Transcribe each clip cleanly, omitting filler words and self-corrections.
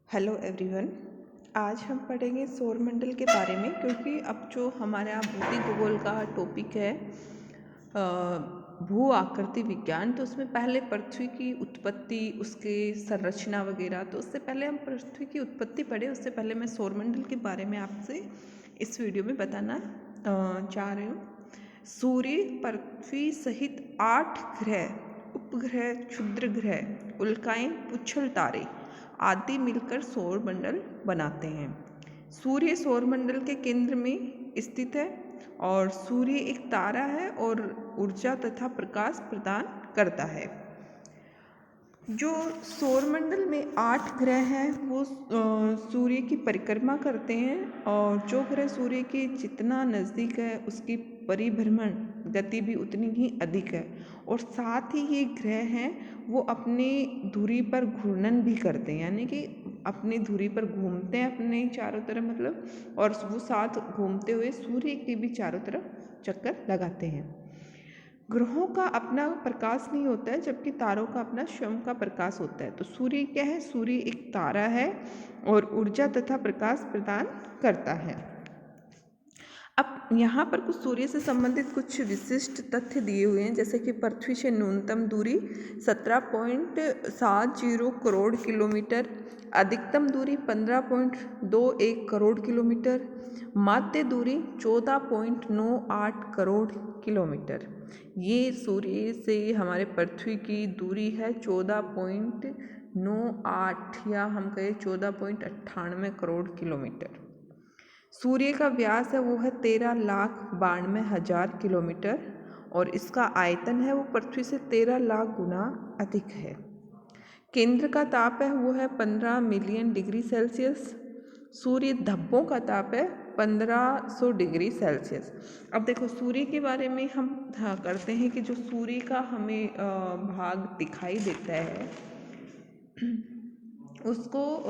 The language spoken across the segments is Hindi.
Hello everyone. आज हम पढ़ेंगे सौरमंडल के बारे में, क्योंकि अब जो हमारा भौतिक भूगोल का टॉपिक है भू आकृति विज्ञान, तो उसमें पहले पृथ्वी की उत्पत्ति, उसके संरचना वगैरह, तो उससे पहले हम पृथ्वी की उत्पत्ति पढ़े। उससे पहले मैं सौरमंडल के बारे में आपसे इस वीडियो में बताना चाह रही हूँ। सूर्य, पृथ्वी सहित 8 ग्रह, उपग्रह, क्षुद्र ग्रह, उल्काएं, पुच्छल तारे आदि मिलकर सौरमंडल बनाते हैं। सूर्य सौरमंडल के केंद्र में स्थित है और सूर्य एक तारा है और ऊर्जा तथा प्रकाश प्रदान करता है। जो सौरमंडल में 8 ग्रह हैं वो सूर्य की परिक्रमा करते हैं, और जो ग्रह सूर्य के जितना नज़दीक है उसकी परिभ्रमण गति भी उतनी ही अधिक है, और साथ ही ये ग्रह हैं वो अपनी धुरी पर घूर्णन भी करते हैं, यानी कि अपनी धुरी पर घूमते हैं अपने चारों तरफ, मतलब, और वो साथ घूमते हुए सूर्य के भी चारों तरफ चक्कर लगाते हैं। ग्रहों का अपना प्रकाश नहीं होता है, जबकि तारों का अपना स्वयं का प्रकाश होता है। तो सूर्य क्या है? सूर्य एक तारा है और ऊर्जा तथा प्रकाश प्रदान करता है। अब यहाँ पर कुछ सूर्य से संबंधित कुछ विशिष्ट तथ्य दिए हुए हैं, जैसे कि पृथ्वी से न्यूनतम दूरी 17.70 करोड़ किलोमीटर, अधिकतम दूरी 15.21 करोड़ किलोमीटर, माध्य दूरी 14.98 करोड़ किलोमीटर। ये सूर्य से हमारे पृथ्वी की दूरी है 14.98, या हम कहें 14.98 करोड़ किलोमीटर। सूर्य का व्यास है वो है 13,92,000 किलोमीटर, और इसका आयतन है वो पृथ्वी से 13 लाख गुना अधिक है। केंद्र का ताप है वो है 15 मिलियन डिग्री सेल्सियस। सूर्य धब्बों का ताप है 1500 डिग्री सेल्सियस। अब देखो, सूर्य के बारे में हम करते हैं कि जो सूर्य का हमें भाग दिखाई देता है उसको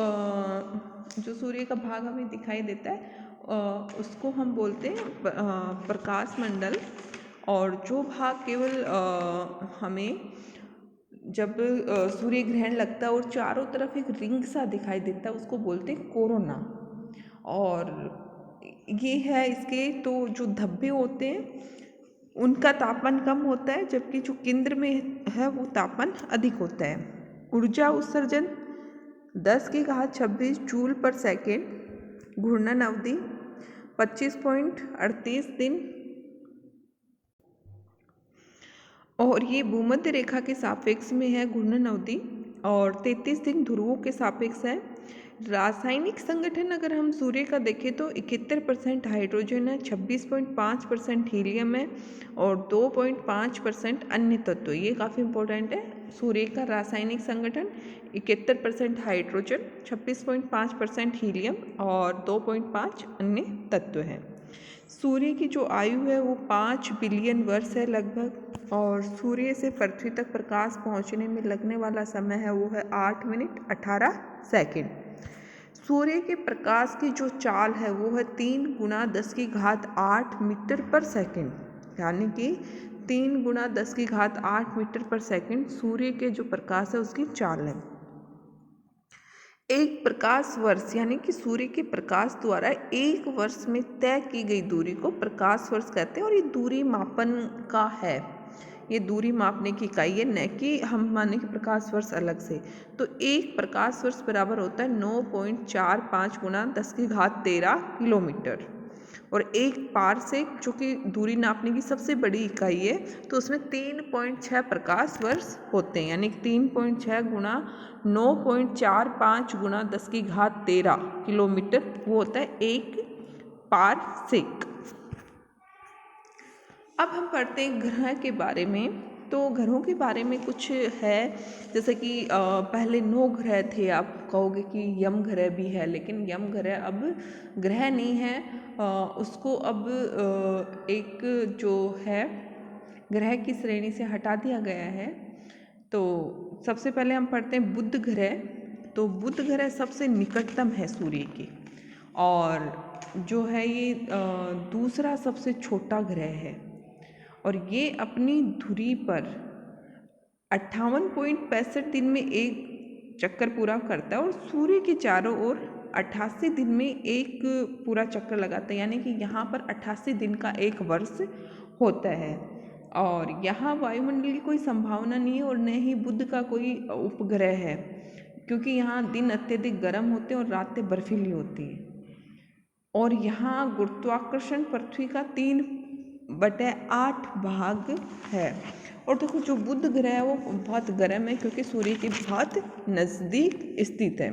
जो सूर्य का भाग हमें दिखाई देता है उसको हम बोलते हैं प्रकाश मंडल। और जो भाग केवल हमें जब सूर्य ग्रहण लगता है और चारों तरफ एक रिंग सा दिखाई देता है उसको बोलते हैं कोरोना। और ये है इसके, तो जो धब्बे होते हैं उनका तापमान कम होता है, जबकि जो केंद्र में है वो तापमान अधिक होता है। ऊर्जा उत्सर्जन 10 की घात 26 जूल पर सेकेंड, घूर्णन अवधि 25.38 दिन, और ये भूमध्य रेखा के सापेक्ष में है घूर्णन अवधि, और 33 दिन ध्रुवों के सापेक्ष है। रासायनिक संगठन अगर हम सूर्य का देखें तो 71% हाइड्रोजन है, 26.5% हीलियम है, और 2.5% अन्य तत्व। ये काफ़ी इंपॉर्टेंट है। सूर्य का रासायनिक संगठन 71% हाइड्रोजन, 26.5% हीलियम और 2.5 अन्य तत्व हैं। सूर्य की जो आयु है वो 5 बिलियन वर्ष है लगभग, और सूर्य से पृथ्वी तक प्रकाश पहुंचने में लगने वाला समय है वो है 8 मिनट 18 सेकेंड। सूर्य के प्रकाश की जो चाल है वो है 3 गुना 10 की घात 8 मीटर पर सेकेंड, यानी कि 3 गुना 10 की घात 8 मीटर पर सेकेंड सूर्य के जो प्रकाश है उसकी चाल है। एक प्रकाश वर्ष, यानी कि सूर्य के प्रकाश द्वारा एक वर्ष में तय की गई दूरी को प्रकाश वर्ष कहते हैं, और ये दूरी मापन का है। ये दूरी मापने की इकाई है, न कि हम माने कि प्रकाश वर्ष अलग से। तो एक प्रकाश वर्ष बराबर होता है 9.45 गुना 10 की घात 13 किलोमीटर, और एक पारसेक जो कि दूरी नापने की सबसे बड़ी इकाई है, तो उसमें 3.6 प्रकाश वर्ष होते हैं, यानी 3.6 गुना 9.45 गुना 10 की घात 13 किलोमीटर, वो होता है एक पारसेक। अब हम पढ़ते हैं ग्रह के बारे में। तो ग्रहों के बारे में कुछ है, जैसे कि पहले 9 ग्रह थे। आप कहोगे कि यम ग्रह भी है, लेकिन यम ग्रह अब ग्रह नहीं है, उसको अब एक जो है ग्रह की श्रेणी से हटा दिया गया है। तो सबसे पहले हम पढ़ते हैं बुध ग्रह। तो बुध ग्रह सबसे निकटतम है सूर्य के, और जो है ये दूसरा सबसे छोटा ग्रह है, और ये अपनी धुरी पर 58.65 दिन में एक चक्कर पूरा करता है और सूर्य के चारों ओर 88 दिन में एक पूरा चक्कर लगाता है, यानी कि यहाँ पर 88 दिन का एक वर्ष होता है। और यहाँ वायुमंडल की कोई संभावना नहीं है और न ही बुध का कोई उपग्रह है, क्योंकि यहाँ दिन अत्यधिक गर्म होते हैं और रातें बर्फीली होती हैं। और यहाँ गुरुत्वाकर्षण पृथ्वी का 3/8 भाग है। और देखो जो बुध ग्रह है वो बहुत गर्म है, क्योंकि सूर्य के बहुत नज़दीक स्थित है।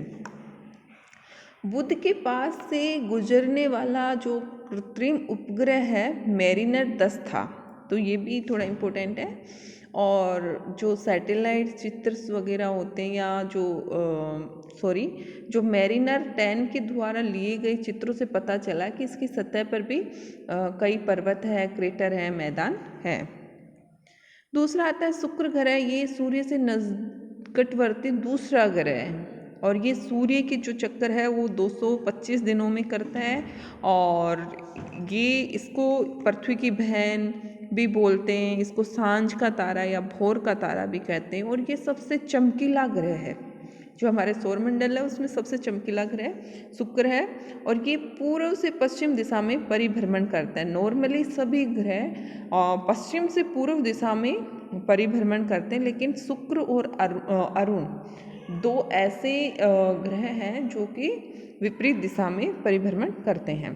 बुध के पास से गुजरने वाला जो कृत्रिम उपग्रह है मैरिनर 10 था, तो ये भी थोड़ा इम्पोर्टेंट है। और जो सैटेलाइट चित्र वगैरह होते हैं या जो मैरिनर 10 के द्वारा लिए गए चित्रों से पता चला कि इसकी सतह पर भी कई पर्वत है, क्रेटर है, मैदान है। दूसरा आता है शुक्र ग्रह। ये सूर्य से निकटवर्ती दूसरा ग्रह है और ये सूर्य के जो चक्कर है वो 225 दिनों में करता है। और ये इसको पृथ्वी की बहन भी बोलते हैं, इसको सांझ का तारा या भोर का तारा भी कहते हैं। और ये सबसे चमकीला ग्रह है, जो हमारे सौरमंडल है उसमें सबसे चमकीला ग्रह शुक्र है। और ये पूर्व से पश्चिम दिशा में परिभ्रमण करता है। नॉर्मली सभी ग्रह पश्चिम से पूर्व दिशा में परिभ्रमण करते हैं, लेकिन शुक्र और अरुण 2 ऐसे ग्रह हैं जो कि विपरीत दिशा में परिभ्रमण करते हैं।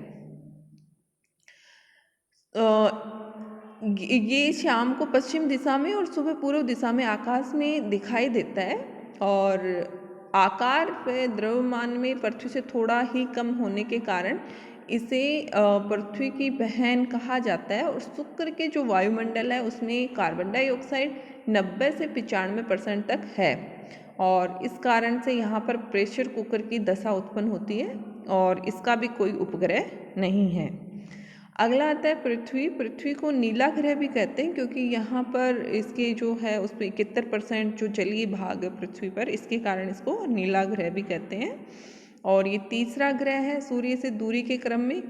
ये शाम को पश्चिम दिशा में और सुबह पूर्व दिशा में आकाश में दिखाई देता है। और आकार व द्रव्यमान में पृथ्वी से थोड़ा ही कम होने के कारण इसे पृथ्वी की बहन कहा जाता है। और शुक्र के जो वायुमंडल है उसमें कार्बन डाइऑक्साइड 90 से 95% तक है। और इस कारण से यहाँ पर प्रेशर कुकर की दशा उत्पन्न होती है और इसका भी कोई उपग्रह नहीं है। अगला आता है पृथ्वी। पृथ्वी को नीला ग्रह भी कहते हैं, क्योंकि यहाँ पर इसके जो है उस पर 71% जो जलीय भाग है पृथ्वी पर, इसके कारण इसको नीला ग्रह भी कहते हैं। और ये तीसरा ग्रह है सूर्य से दूरी के क्रम में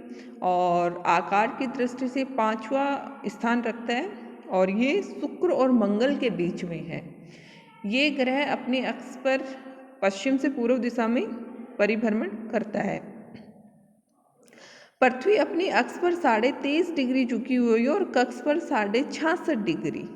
और आकार की दृष्टि से 5वां स्थान रखता है और ये शुक्र और मंगल के बीच में है। ये ग्रह अपने अक्ष पर पश्चिम से पूर्व दिशा में परिभ्रमण करता है। पृथ्वी अपने अक्ष पर 23.5 डिग्री झुकी हुई है और कक्ष पर 66.5 डिग्री।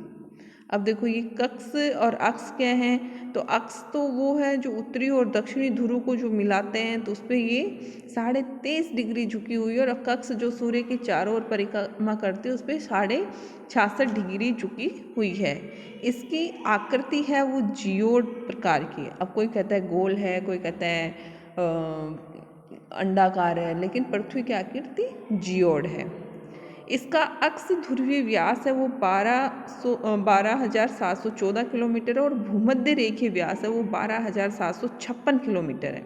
अब देखो ये कक्ष और अक्ष क्या हैं, तो अक्ष तो वो है जो उत्तरी और दक्षिणी ध्रुव को जो मिलाते हैं, तो उस पर ये 23.5 डिग्री झुकी हुई है। और कक्ष जो सूर्य के चारों ओर परिक्रमा करती है उस पर 66.5 डिग्री झुकी हुई है। इसकी आकृति है वो जियोड प्रकार की। अब कोई कहता है गोल है, कोई कहता है अंडाकार है, लेकिन पृथ्वी की आकृति जियोड है। इसका अक्ष ध्रुवीय व्यास है वो 12,714 किलोमीटर और भूमध्य रेखीय व्यास है वो 12,756 किलोमीटर है।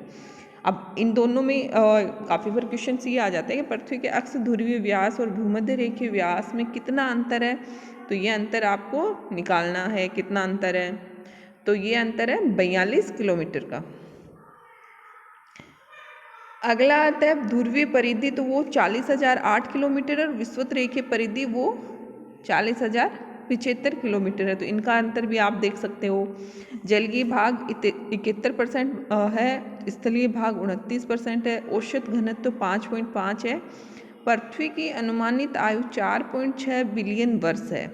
अब इन दोनों में काफ़ी बार क्वेश्चन ये आ जाता है कि पृथ्वी के अक्ष ध्रुवीय व्यास और भूमध्य रेखीय व्यास में कितना अंतर है, तो ये अंतर आपको निकालना है। कितना अंतर है, तो ये अंतर है 42 किलोमीटर का। अगला आता है ध्रुवीय परिधि, तो वो 40,008 किलोमीटर और विषुवत रेखीय परिधि वो 40,075 किलोमीटर है। तो इनका अंतर भी आप देख सकते हो। जलीय भाग 71% है, स्थलीय भाग 29% है, औसत घनत्व 5.5 है। पृथ्वी की अनुमानित आयु 4.6 बिलियन वर्ष है।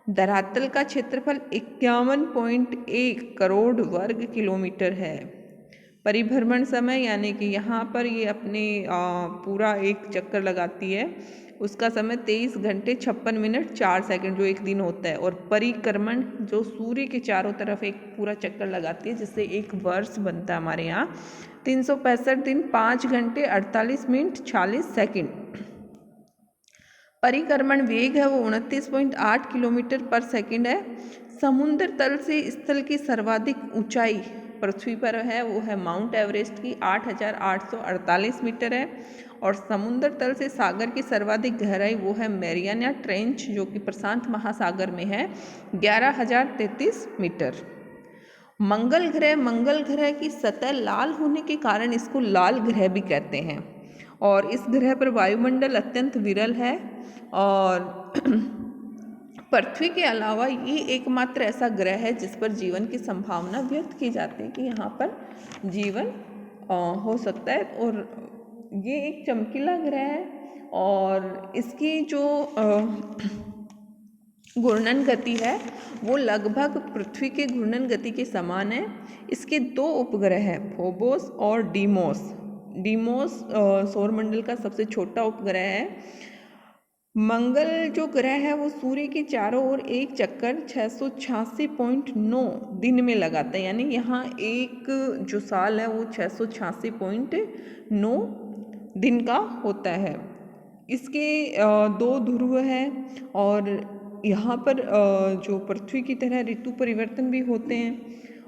धरातल का क्षेत्रफल 51.1 करोड़ वर्ग किलोमीटर है। परिभ्रमण समय यानी कि यहाँ पर ये अपने पूरा एक चक्कर लगाती है, उसका समय 23 घंटे 56 मिनट 4 सेकंड, जो एक दिन होता है। और परिक्रमण जो सूर्य के चारों तरफ एक पूरा चक्कर लगाती है, जिससे एक वर्ष बनता है हमारे यहाँ 365 दिन 5 घंटे 48 मिनट 46 सेकंड। परिक्रमण वेग है वो 29.8 किलोमीटर पर सेकंड है। समुद्र तल से स्थल की सर्वाधिक ऊंचाई पृथ्वी पर है वो है माउंट एवरेस्ट की 8,848 मीटर है। और समुद्र तल से सागर की सर्वाधिक गहराई वो है मैरियाना ट्रेंच, जो कि प्रशांत महासागर में है, 11,033 मीटर। मंगल ग्रह की सतह लाल होने के कारण इसको लाल ग्रह भी कहते हैं। और इस ग्रह पर वायुमंडल अत्यंत विरल है और पृथ्वी के अलावा ये एकमात्र ऐसा ग्रह है जिस पर जीवन की संभावना व्यक्त की जाती है कि यहाँ पर जीवन हो सकता है। और ये एक चमकीला ग्रह है और इसकी जो घूर्णन गति है वो लगभग पृथ्वी के घूर्णन गति के समान है। इसके दो उपग्रह हैं, फोबोस और डीमोस। डीमोस सौरमंडल का सबसे छोटा उपग्रह है। मंगल जो ग्रह है वो सूर्य के चारों ओर एक चक्कर 686.9 दिन में लगाता है, यानी यहाँ एक जो साल है वो 686.9 दिन का होता है। इसके दो ध्रुव हैं और यहाँ पर जो पृथ्वी की तरह ऋतु परिवर्तन भी होते हैं।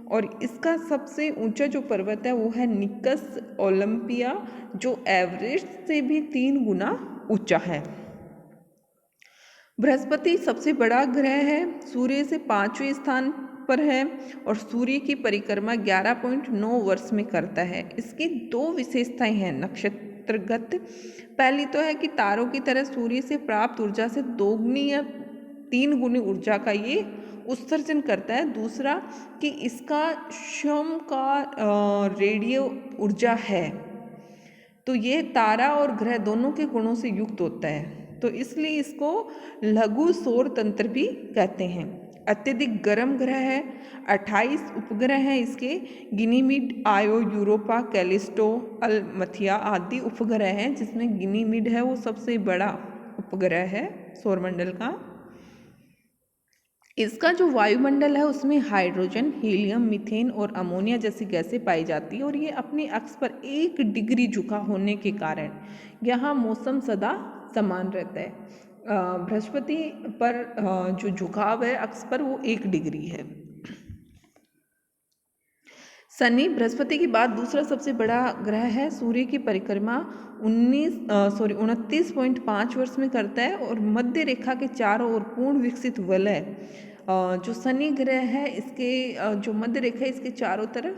और इसका सबसे ऊंचा जो पर्वत है वो है निकस ओलंपिया, जो एवरेस्ट से भी 3 गुना ऊंचा है। बृहस्पति सबसे बड़ा ग्रह है, सूर्य से 5वें स्थान पर है और सूर्य की परिक्रमा 11.9 वर्ष में करता है। इसकी दो विशेषताएं हैं नक्षत्रगत। पहली तो है कि तारों की तरह सूर्य से प्राप्त ऊर्जा से 2 गुनी या 3 गुनी ऊर्जा का ये उत्सर्जन करता है। दूसरा कि इसका स्वयं का रेडियो ऊर्जा है, तो ये तारा और ग्रह दोनों के गुणों से युक्त होता है, तो इसलिए इसको लघु सौर तंत्र भी कहते हैं। अत्यधिक गर्म ग्रह है। 28 उपग्रह हैं इसके। गिनीमिड, आयो, यूरोपा, कैलिस्टो, अल्मथिया आदि उपग्रह हैं, जिसमें गिनीमिड है वो सबसे बड़ा उपग्रह है सौरमंडल का। इसका जो वायुमंडल है उसमें हाइड्रोजन, हीलियम, मीथेन और अमोनिया जैसी गैसें पाई जाती है और ये अपने अक्ष पर 1 डिग्री झुका होने के कारण यहाँ मौसम सदा समान रहता है। बृहस्पति पर जो झुकाव है अक्ष पर वो 1 डिग्री है। शनि बृहस्पति के बाद दूसरा सबसे बड़ा ग्रह है। सूर्य की परिक्रमा 29.5 वर्ष में करता है और मध्य रेखा के चारों ओर पूर्ण विकसित वलय जो शनि ग्रह है इसके जो मध्य रेखा है इसके चारों तरफ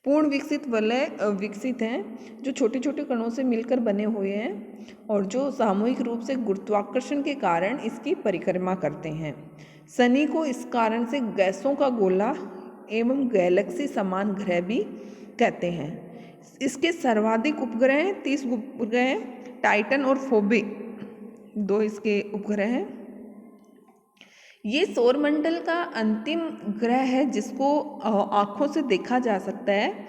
पूर्ण विकसित वलय विकसित हैं, जो छोटे छोटे कणों से मिलकर बने हुए हैं और जो सामूहिक रूप से गुरुत्वाकर्षण के कारण इसकी परिक्रमा करते हैं। शनि को इस कारण से गैसों का गोला एवं गैलेक्सी समान ग्रह भी कहते हैं। इसके सर्वाधिक उपग्रह 30 उपग्रह हैं। टाइटन और फोबे 2 इसके उपग्रह हैं। ये सौरमंडल का अंतिम ग्रह है जिसको आँखों से देखा जा सकता है।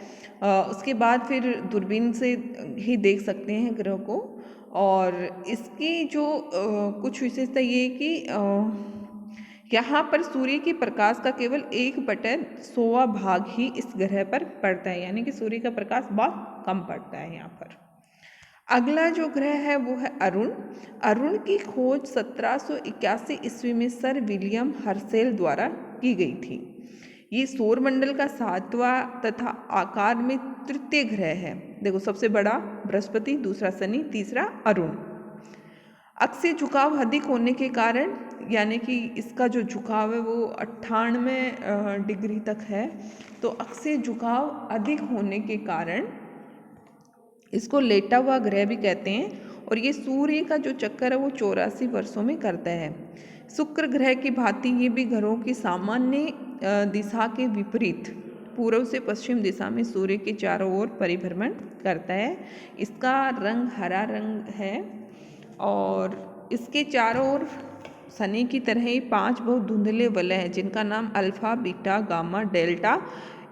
उसके बाद फिर दूरबीन से ही देख सकते हैं ग्रह को। और इसकी जो कुछ विशेषता ये है कि यहाँ पर सूर्य के प्रकाश का केवल 1/100वां भाग ही इस ग्रह पर पड़ता है, यानी कि सूर्य का प्रकाश बहुत कम पड़ता है यहाँ पर। अगला जो ग्रह है वो है अरुण। अरुण की खोज 1781 ईस्वी में सर विलियम हर्शेल द्वारा की गई थी। ये सौरमंडल का 7वां तथा आकार में तृतीय ग्रह है। देखो, सबसे बड़ा बृहस्पति, दूसरा शनि, तीसरा अरुण। अक्षीय झुकाव अधिक होने के कारण, यानी कि इसका जो झुकाव है वो 98 डिग्री तक है, तो अक्षीय झुकाव अधिक होने के कारण इसको लेटा हुआ ग्रह भी कहते हैं। और ये सूर्य का जो चक्कर है वो 84 वर्षों में करता है। शुक्र ग्रह की भांति ये भी ग्रहों की सामान्य दिशा के विपरीत पूर्व से पश्चिम दिशा में सूर्य के चारों ओर परिभ्रमण करता है। इसका रंग हरा रंग है और इसके चारों ओर शनि की तरह ही 5 बहुत धुंधले वलय हैं, जिनका नाम alpha, beta, gamma, delta,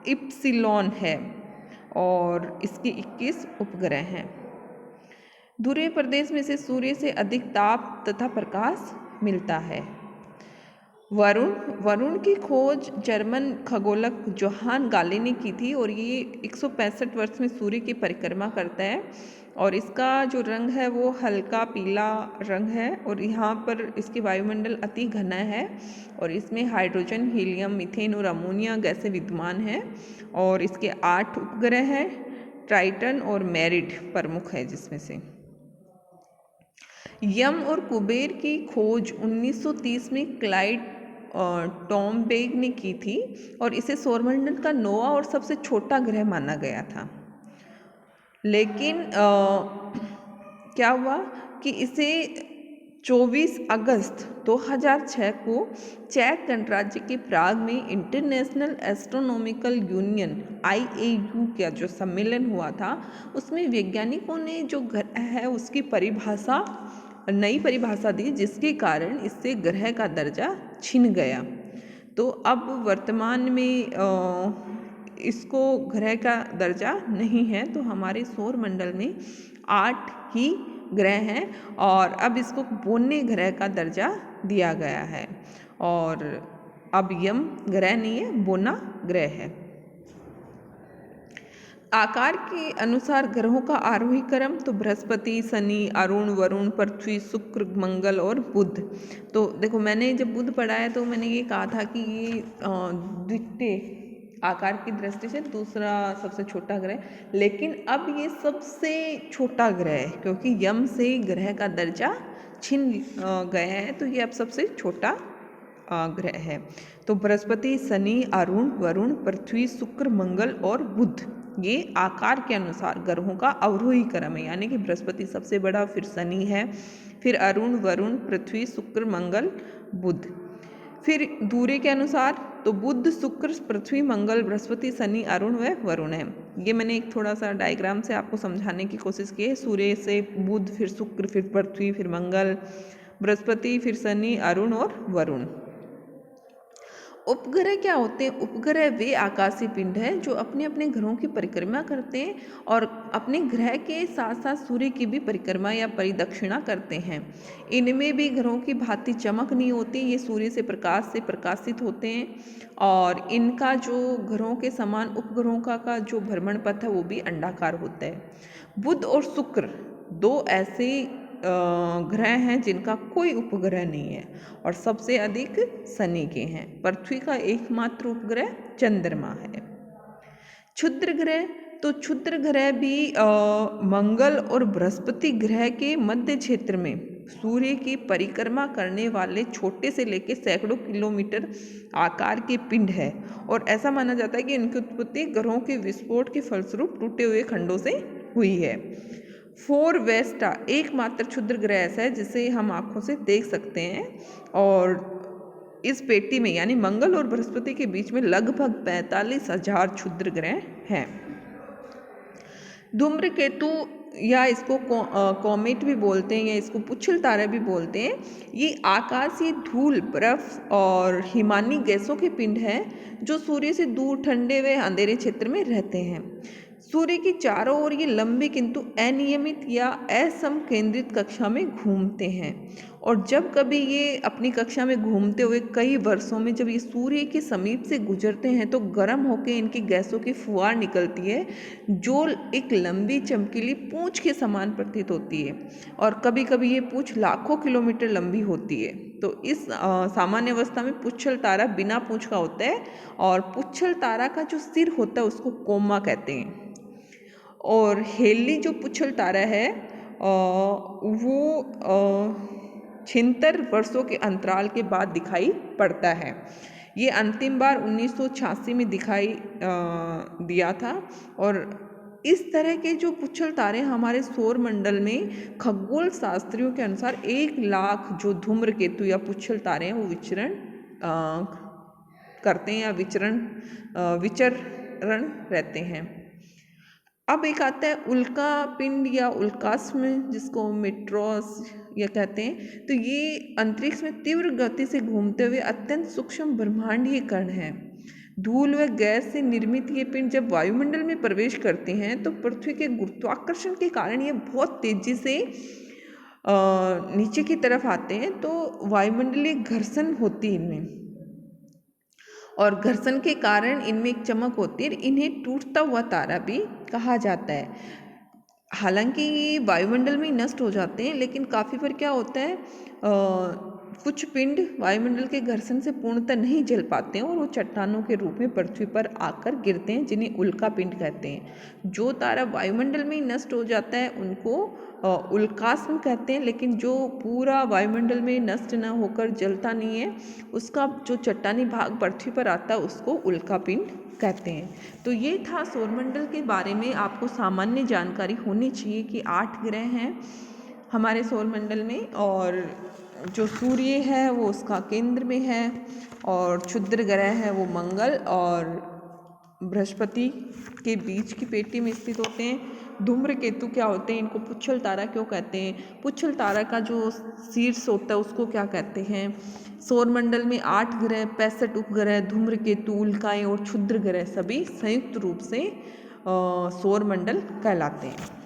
epsilon है और इसके 21 उपग्रह हैं। ध्रुवीय प्रदेश में से सूर्य से अधिक ताप तथा प्रकाश मिलता है। वरुण की खोज जर्मन खगोलक जोहान गाले ने की थी और ये 165 वर्ष में सूर्य की परिक्रमा करता है और इसका जो रंग है वो हल्का पीला रंग है और यहाँ पर इसके वायुमंडल अति घना है और इसमें हाइड्रोजन, हीलियम, मीथेन और अमोनिया गैसें विद्यमान हैं और इसके 8 उपग्रह हैं। ट्राइटन और मेरिड प्रमुख है जिसमें से। यम और कुबेर की खोज 1930 में क्लाइड टॉमबेग ने की थी और इसे सौरमंडल का 9वां और सबसे छोटा ग्रह माना गया था। लेकिन क्या हुआ कि इसे 24 अगस्त 2006 को चेक गणराज्य के प्राग में इंटरनेशनल एस्ट्रोनॉमिकल यूनियन IAU का जो सम्मेलन हुआ था, उसमें वैज्ञानिकों ने जो ग्रह है उसकी नई परिभाषा दी, जिसके कारण इससे ग्रह का दर्जा छिन गया। तो अब वर्तमान में इसको ग्रह का दर्जा नहीं है। तो हमारे सौर मंडल में 8 ही ग्रह हैं और अब इसको बोने ग्रह का दर्जा दिया गया है। और अब यम ग्रह नहीं है, बोना ग्रह है। आकार के अनुसार ग्रहों का आरोही क्रम तो बृहस्पति, शनि, अरुण, वरुण, पृथ्वी, शुक्र, मंगल और बुध। तो देखो, मैंने जब बुध पढ़ा है तो मैंने ये कहा था कि ये द्वितीय आकार की दृष्टि से दूसरा सबसे छोटा ग्रह, लेकिन अब ये सबसे छोटा ग्रह है क्योंकि यम से ग्रह का दर्जा छिन गया है। तो ये अब सबसे छोटा ग्रह है। तो बृहस्पति, शनि, अरुण, वरुण, पृथ्वी, शुक्र, मंगल और बुध, ये आकार के अनुसार ग्रहों का अवरोही क्रम है। यानी कि बृहस्पति सबसे बड़ा, फिर शनि है, फिर अरुण, वरुण, पृथ्वी, शुक्र, मंगल, बुध। फिर दूरी के अनुसार तो बुध, शुक्र, पृथ्वी, मंगल, बृहस्पति, शनि, अरुण व वरुण है। ये मैंने एक थोड़ा सा डायग्राम से आपको समझाने की कोशिश की है। सूर्य से बुध, फिर शुक्र, फिर पृथ्वी, फिर मंगल, बृहस्पति, फिर शनि, अरुण और वरुण। उपग्रह क्या होते हैं? उपग्रह वे आकाशीय पिंड हैं जो अपने अपने ग्रहों की परिक्रमा करते हैं और अपने ग्रह के साथ साथ सूर्य की भी परिक्रमा या परिदक्षिणा करते हैं। इनमें भी ग्रहों की भांति चमक नहीं होती, ये सूर्य से प्रकाशित होते हैं और इनका जो ग्रहों के समान उपग्रहों का जो भ्रमण पथ है वो भी अंडाकार होता है। बुध और शुक्र दो ऐसे ग्रह हैं जिनका कोई उपग्रह नहीं है और सबसे अधिक शनि के हैं। पृथ्वी का एकमात्र उपग्रह चंद्रमा है। क्षुद्र ग्रह तो क्षुद्र ग्रह भी मंगल और बृहस्पति ग्रह के मध्य क्षेत्र में सूर्य की परिक्रमा करने वाले छोटे से लेकर सैकड़ों किलोमीटर आकार के पिंड है और ऐसा माना जाता है कि इनकी उत्पत्ति ग्रहों के विस्फोट के फलस्वरूप टूटे हुए खंडों से हुई है। फोरवेस्टा एकमात्र क्षुद्र ग्रह ऐसा है जिसे हम आंखों से देख सकते हैं और इस पेटी में यानी मंगल और बृहस्पति के बीच में लगभग 45,000 क्षुद्र ग्रह हैं। धूम्रकेतु या इसको कॉमेट भी बोलते हैं या इसको पुच्छल तारा भी बोलते हैं। ये आकाशीय धूल, बर्फ और हिमानी गैसों के पिंड हैं जो सूर्य से दूर ठंडे व अंधेरे क्षेत्र में रहते हैं। सूर्य के चारों ओर ये लंबी किंतु अनियमित या असमकेंद्रित कक्षा में घूमते हैं और जब कभी ये अपनी कक्षा में घूमते हुए कई वर्षों में जब ये सूर्य के समीप से गुजरते हैं तो गर्म होकर इनकी गैसों की फुहार निकलती है जो एक लंबी चमकीली पूंछ के समान प्रतीत होती है और कभी कभी ये पूंछ लाखों किलोमीटर लंबी होती है। तो इस सामान्य अवस्था में पुच्छल तारा बिना पूंछ का होता है और पुच्छल तारा का जो सिर होता है उसको कोमा कहते हैं। और हेली जो पुच्छल तारा है वो 76 वर्षों के अंतराल के बाद दिखाई पड़ता है। ये अंतिम बार 1986 में दिखाई दिया था और इस तरह के जो पुच्छल तारे हमारे सौर मंडल में खगोल शास्त्रियों के अनुसार 1 लाख जो धूम्रकेतु या पुच्छल तारे हैं वो विचरण करते हैं या विचरण रहते हैं। अब एक आता है उल्का पिंड या उल्कास्म जिसको मेट्रोस या कहते हैं। तो ये अंतरिक्ष में तीव्र गति से घूमते हुए अत्यंत सूक्ष्म ब्रह्मांडीय कण हैं। धूल व गैस से निर्मित ये पिंड जब वायुमंडल में प्रवेश करते हैं तो पृथ्वी के गुरुत्वाकर्षण के कारण ये बहुत तेजी से नीचे की तरफ आते हैं। तो वायुमंडलीय घर्षण होती है इनमें और घर्षण के कारण इनमें एक चमक होती है। इन्हें टूटता हुआ तारा भी कहा जाता है। हालांकि ये वायुमंडल में नष्ट हो जाते हैं लेकिन काफ़ी बार क्या होता है कुछ पिंड वायुमंडल के घर्षण से पूर्णतः नहीं जल पाते हैं और वो चट्टानों के रूप में पृथ्वी पर आकर गिरते हैं जिन्हें उल्का पिंड कहते हैं। जो तारा वायुमंडल में नष्ट हो जाता है उनको उल्कास्म कहते हैं, लेकिन जो पूरा वायुमंडल में नष्ट न होकर जलता नहीं है उसका जो चट्टानी भाग पृथ्वी पर आता है उसको उल्का पिंड कहते हैं। तो ये था सौरमंडल के बारे में आपको सामान्य जानकारी होनी चाहिए कि 8 ग्रह हैं हमारे सौरमंडल में, और जो सूर्य है वो उसका केंद्र में है, और क्षुद्र ग्रह है वो मंगल और बृहस्पति के बीच की पेटी में स्थित होते हैं। धूम्रकेतु क्या होते हैं, इनको पुच्छल तारा क्यों कहते हैं, पुच्छल तारा का जो शीर्ष होता है उसको क्या कहते हैं। सौरमंडल में 8 ग्रह, 65 उपग्रह, धूम्रकेतु, उल्काएं और क्षुद्र ग्रह सभी संयुक्त रूप से सौरमंडल कहलाते हैं।